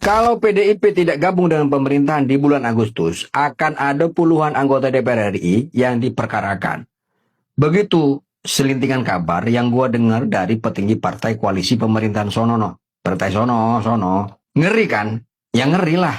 Kalau PDIP tidak gabung dengan pemerintahan di bulan Agustus, akan ada puluhan anggota DPR RI yang diperkarakan. Begitu selintingan kabar yang gua dengar dari petinggi partai koalisi pemerintahan sono. Partai sono. Ngeri kan? Ya ngeri lah.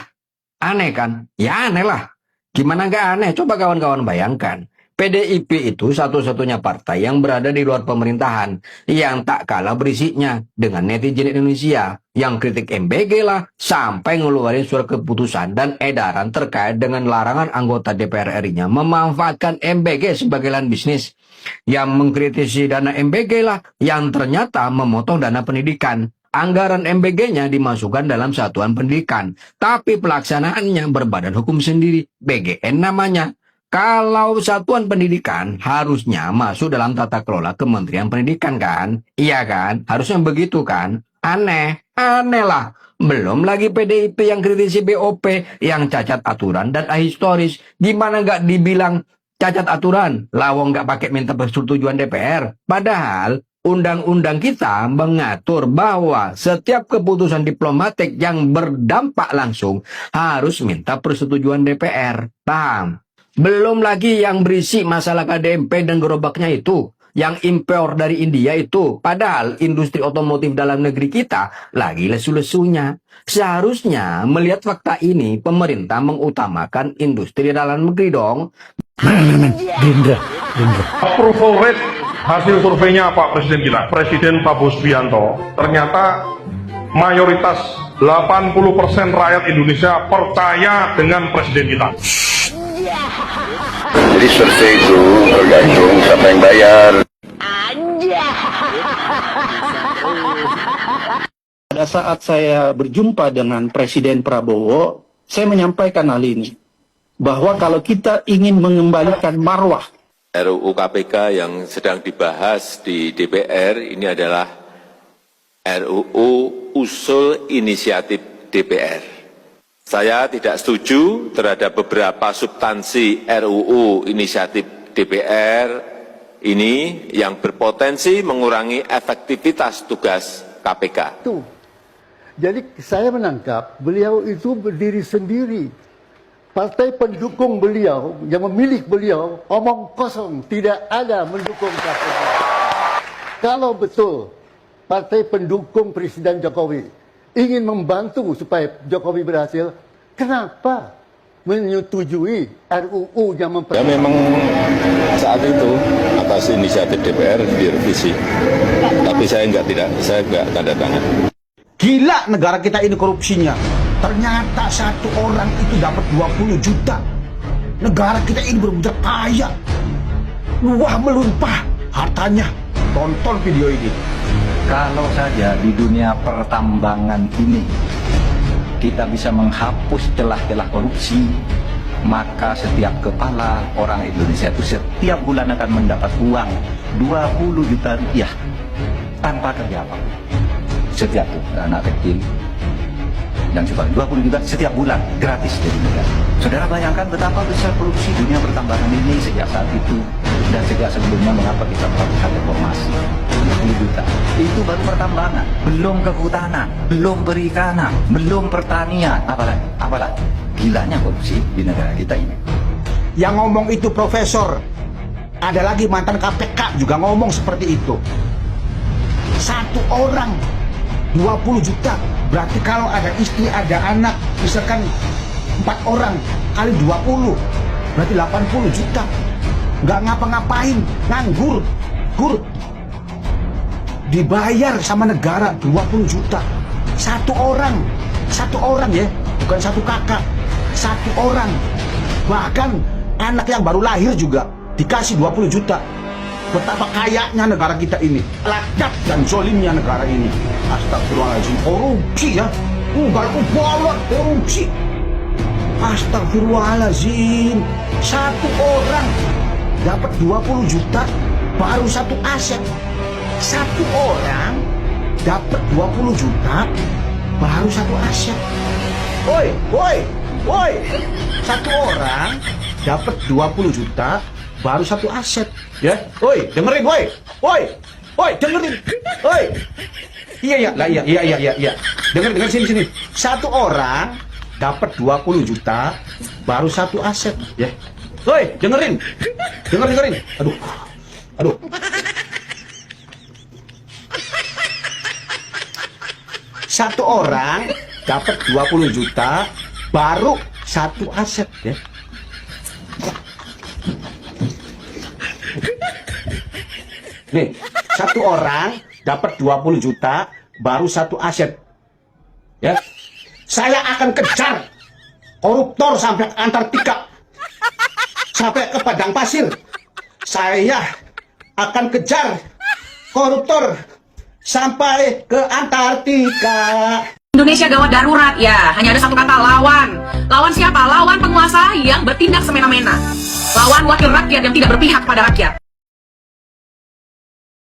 Aneh kan? Ya aneh lah. Gimana nggak aneh? Coba kawan-kawan bayangkan. PDIP itu satu-satunya partai yang berada di luar pemerintahan yang tak kalah berisiknya dengan netizen Indonesia yang kritik MBG lah sampai ngeluarin surat keputusan dan edaran terkait dengan larangan anggota DPR RI-nya memanfaatkan MBG sebagai lahan bisnis, yang mengkritisi dana MBG lah yang ternyata memotong dana pendidikan. Anggaran MBG-nya dimasukkan dalam satuan pendidikan, tapi pelaksanaannya berbadan hukum sendiri, BGN namanya. Kalau satuan pendidikan harusnya masuk dalam tata kelola Kementerian Pendidikan kan? Iya kan? Harusnya begitu kan? Aneh lah. Belum lagi PDIP yang kritisi BOP yang cacat aturan dan ahistoris. Gimana nggak dibilang cacat aturan? Lawang nggak pakai minta persetujuan DPR. Padahal undang-undang kita mengatur bahwa setiap keputusan diplomatik yang berdampak langsung harus minta persetujuan DPR. Paham? Belum lagi yang berisi masalah KDMP dan gerobaknya itu, yang impor dari India itu. Padahal industri otomotif dalam negeri kita lagi lesu-lesunya. Seharusnya melihat fakta ini, pemerintah mengutamakan industri dalam negeri dong. Gerindra. Approval rate hasil surveinya Pak Presiden kita, Presiden Prabowo Subianto, ternyata mayoritas 80% rakyat Indonesia percaya dengan Presiden kita. Jadi survei itu tergantung siapa yang bayar. Pada saat saya berjumpa dengan Presiden Prabowo, saya menyampaikan hal ini, bahwa kalau kita ingin mengembalikan marwah RUU KPK yang sedang dibahas di DPR ini adalah RUU usul inisiatif DPR. Saya tidak setuju terhadap beberapa substansi RUU inisiatif DPR ini yang berpotensi mengurangi efektivitas tugas KPK. Jadi saya menangkap beliau itu berdiri sendiri. Partai pendukung beliau yang memilih beliau omong kosong, tidak ada mendukung KPK. Kalau betul partai pendukung Presiden Jokowi ingin membantu supaya Jokowi berhasil, kenapa menyetujui RUU yang Ya memang saat itu atas inisiatif DPR direvisi, tapi saya nggak tanda tangan. gila negara kita ini korupsinya. Ternyata satu orang itu dapat 20 juta. Negara kita ini benar-benar kaya. Luah melimpah hartanya. Tonton video ini. Kalau saja di dunia pertambangan ini kita bisa menghapus celah-celah korupsi, maka setiap kepala orang Indonesia itu setiap bulan akan mendapat uang 20 juta rupiah tanpa kerja apa. Setiap anak kecil dan sebagainya, 20 juta setiap bulan gratis dari negara. Saudara bayangkan betapa besar korupsi dunia pertambangan ini sejak saat itu dan sejak sebelumnya. Mengapa kita melakukan reformasi? 20 juta itu baru pertambangan, belum kehutanan, belum perikanan, belum pertanian, apalagi gilanya korupsi di negara kita ini. Yang ngomong itu profesor. Ada lagi mantan KPK juga ngomong seperti itu. Satu orang 20 juta. Berarti kalau ada istri, ada anak, misalkan 4 orang kali 20, berarti 80 juta. Nggak ngapa-ngapain, nganggur, dibayar sama negara 20 juta. Satu orang ya, bukan satu kakak, satu orang. Bahkan anak yang baru lahir juga dikasih 20 juta. Betapa kayanya negara kita ini, laknat dan zolimnya negara ini. Astagfirullahaladzim, korupsi ya, ugal-ugalan korupsi. Astagfirullahaladzim, satu orang dapat 20 juta baru satu aset. Satu orang dapat 20 juta baru satu aset. Woi, satu orang dapat 20 juta baru satu aset, ya. Woi, dengerin, woi, dengerin, woi. Iya. Dengar sini. Satu orang dapat 20 juta baru satu aset, ya. Woi, dengerin. Aduh. Satu orang dapat 20 juta baru satu aset, ya. Nih, satu orang dapat 20 juta baru satu aset. Ya. Saya akan kejar koruptor sampai ke Antartika. Sampai ke padang pasir. Saya akan kejar koruptor sampai ke Antartika. Indonesia gawat darurat ya, hanya ada satu kata, lawan. Lawan siapa? Lawan penguasa yang bertindak semena-mena. Lawan wakil rakyat yang tidak berpihak pada rakyat.